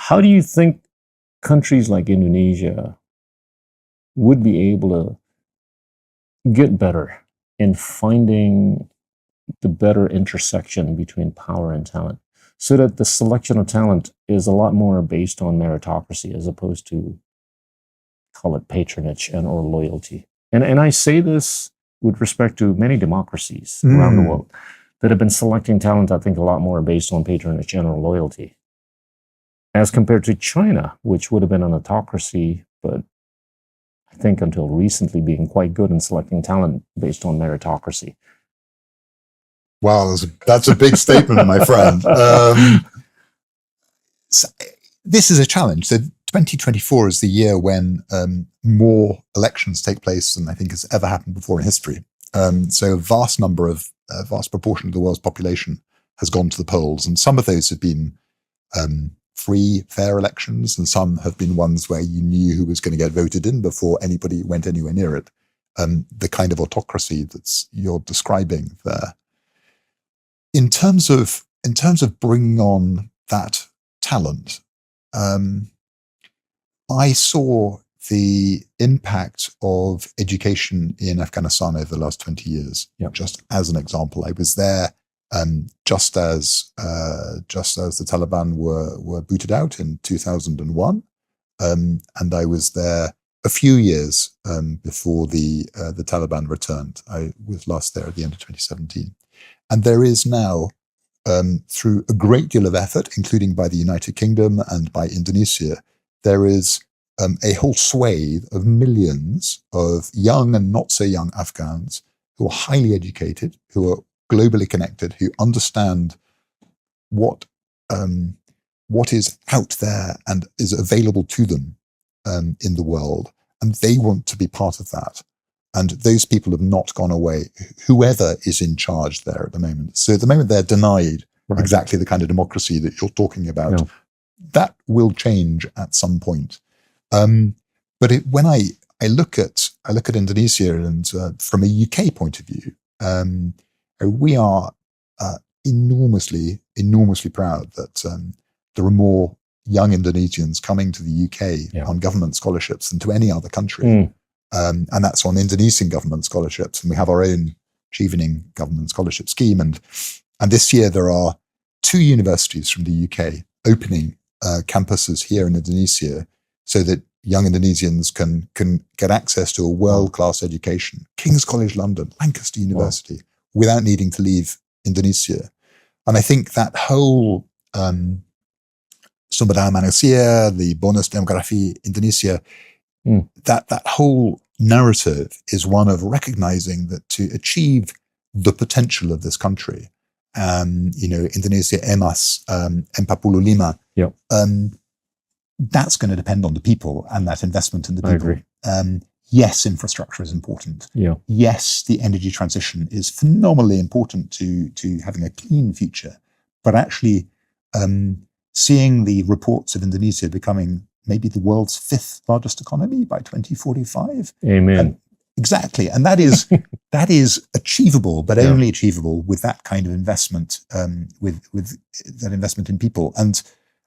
How do you think countries like Indonesia would be able to get better in finding the better intersection between power and talent, so that the selection of talent is a lot more based on meritocracy as opposed to, call it, patronage and or loyalty? And I say this with respect to many democracies around the world that have been selecting talent, I think, a lot more based on patronage and or loyalty, as compared to China, which would have been an autocracy, but I think until recently being quite good in selecting talent based on meritocracy. Wow, that's a big statement, my friend. This is a challenge. So 2024 is the year when more elections take place than I think has ever happened before in history. So a vast proportion of the world's population has gone to the polls, and some of those have been free, fair elections, and some have been ones where you knew who was going to get voted in before anybody went anywhere near it. The kind of autocracy that's you're describing there. In terms of bringing on that talent, I saw the impact of education in Afghanistan over the last 20 years. Yep. Just as an example, I was there just as the Taliban were booted out in 2001, and I was there a few years before the Taliban returned. I was last there at the end of 2017. And there is now, through a great deal of effort, including by the United Kingdom and by Indonesia, there is a whole swathe of millions of young and not so young Afghans who are highly educated, who are globally connected, who understand what is out there and is available to them in the world, and they want to be part of that. And those people have not gone away, whoever is in charge there at the moment. So at the moment, they're denied exactly the kind of democracy that you're talking about. Yeah. That will change at some point. But when I look at Indonesia, and from a UK point of view, we are enormously proud that there are more young Indonesians coming to the UK on government scholarships than to any other country. And that's on Indonesian government scholarships. And we have our own Chevening government scholarship scheme. And this year there are 2 universities from the UK opening campuses here in Indonesia so that young Indonesians can get access to a world-class education. King's College London, Lancaster University, without needing to leave Indonesia. And I think that whole Sumber Daya Manusia, the bonus demografi Indonesia, that whole narrative is one of recognizing that to achieve the potential of this country, Indonesia Emas, M45, that's going to depend on the people and that investment in the people. I agree. Yes, infrastructure is important. Yeah. Yes, the energy transition is phenomenally important to having a clean future. But actually, seeing the reports of Indonesia becoming maybe the world's 5th largest economy by 2045. Amen. Exactly. And that is achievable, but only achievable with that kind of investment, with that investment in people. And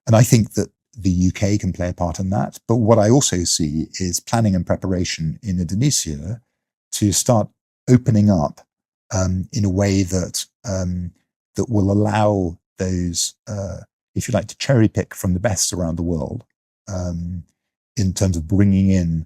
I think that the UK can play a part in that. But what I also see is planning and preparation in Indonesia to start opening up in a way that that will allow those, if you like, to cherry pick from the best around the world in terms of bringing in